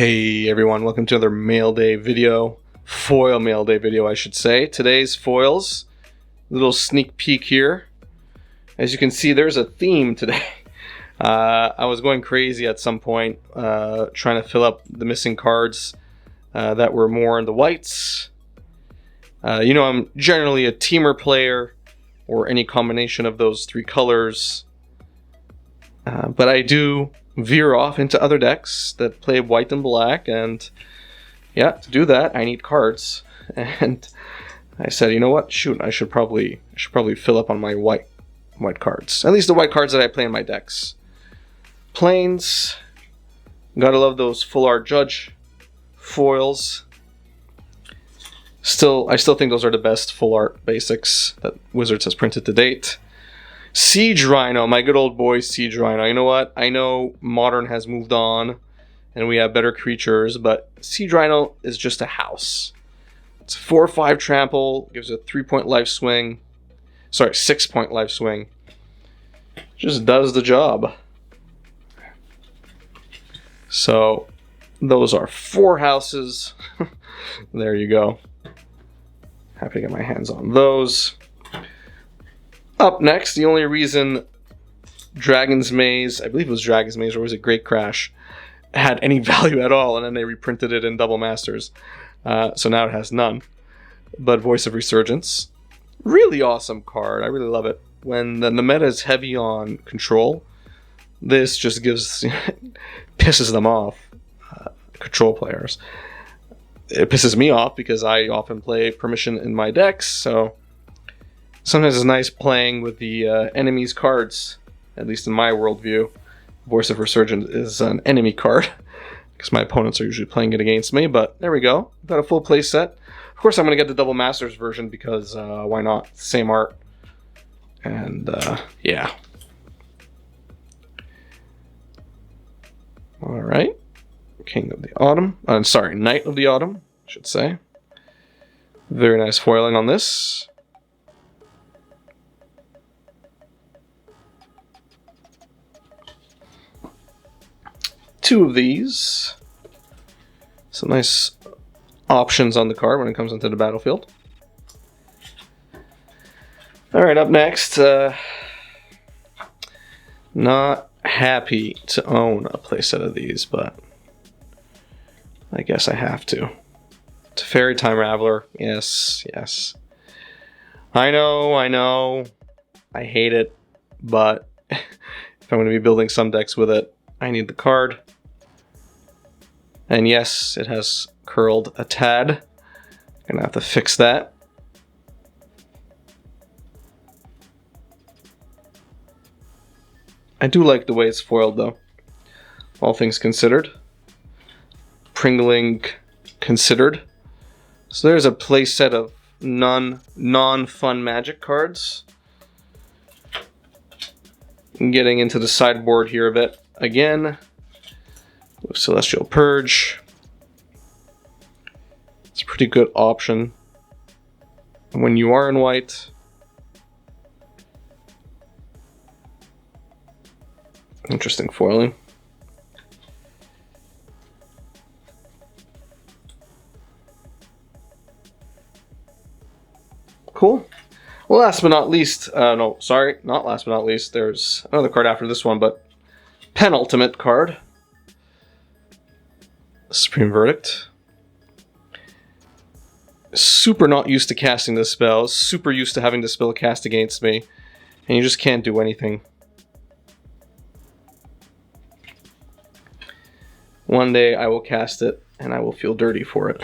Hey everyone, welcome to another mail day video. Foil mail day video, I should say. Today's foils, little sneak peek here. As you can see, there's a theme today. I was going crazy at some point, trying to fill up the missing cards that were more in the whites. You know, I'm generally a teamer player, or any combination of those three colors. But I do veer off into other decks that play white and black, and yeah, to do that I need cards. And I said, you know what? Shoot, I should probably fill up on my white cards. At least the white cards that I play in my decks. Plains, gotta love those full art Judge foils. I still think those are the best full art basics that Wizards has printed to date. Siege Rhino, my good old boy Siege Rhino. You know what? I know Modern has moved on and we have better creatures, but Siege Rhino is just a house. It's a 4/5 trample, gives a 3-point life swing. Sorry, 6-point life swing. Just does the job. So, those are 4 houses. There you go. Happy to get my hands on those. Up next, the only reason Dragon's Maze, I believe it was Dragon's Maze, or was it Great Crash, had any value at all, and then they reprinted it in Double Masters. So now it has none. But Voice of Resurgence, really awesome card. I really love it. When the meta is heavy on control, this just pisses them off, control players. It pisses me off because I often play Permission in my decks, so sometimes it's nice playing with the enemy's cards, at least in my worldview. Voice of Resurgence is an enemy card, because my opponents are usually playing it against me, but there we go. Got a full play set. Of course I'm going to get the Double Masters version, because why not? Same art. And yeah. Alright. King of the Autumn. Sorry, Knight of the Autumn, I should say. Very nice foiling on this. Two of these. Some nice options on the card when it comes into the battlefield. Alright, up next. Not happy to own a playset of these, but I guess I have to. Teferi Time Raveler. Yes, yes. I know. I hate it, but if I'm going to be building some decks with it, I need the card. And yes, it has curled a tad. Gonna have to fix that. I do like the way it's foiled though, all things considered. Pringling considered. So there's a play set of non-fun Magic cards. Getting into the sideboard here a bit again. Celestial Purge. It's a pretty good option when you are in white. Interesting foiling. Cool. Well, last but not least, no, sorry, not last but not least, there's another card after this one, but penultimate card. Supreme Verdict. Super not used to casting this spell, super used to having this spell cast against me, and you just can't do anything. One day I will cast it, and I will feel dirty for it.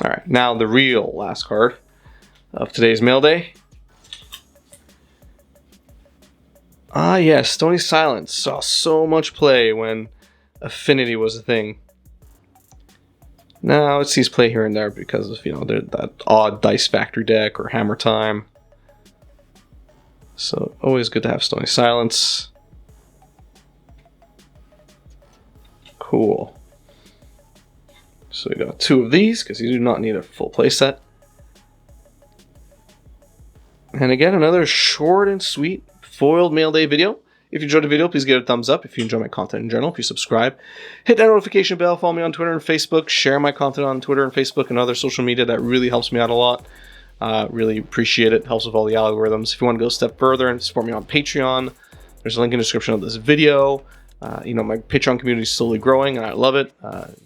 Alright, now the real last card of today's mail day. Ah yes, Stony Silence saw so much play when Affinity was a thing. Now it sees play here and there because of, you know, that odd Dice Factory deck or Hammer Time. So always good to have Stony Silence. Cool. So we got 2 of these because you do not need a full playset. And again, another short and sweet foiled mail day video. If you enjoyed the video, please give it a thumbs up. If you enjoy my content in general, please subscribe. Hit that notification bell, follow me on Twitter and Facebook, share my content on Twitter and Facebook and other social media. That really helps me out a lot. Really appreciate it. Helps with all the algorithms. If you want to go a step further and support me on Patreon, there's a link in the description of this video. My Patreon community is slowly growing and I love it.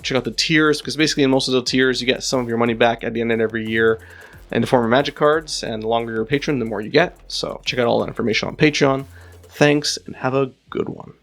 Check out the tiers, because basically in most of the tiers you get some of your money back at the end of every year in the form of magic cards, and the longer you're a patron, the more you get. So check out all that information on Patreon. Thanks, and have a good one.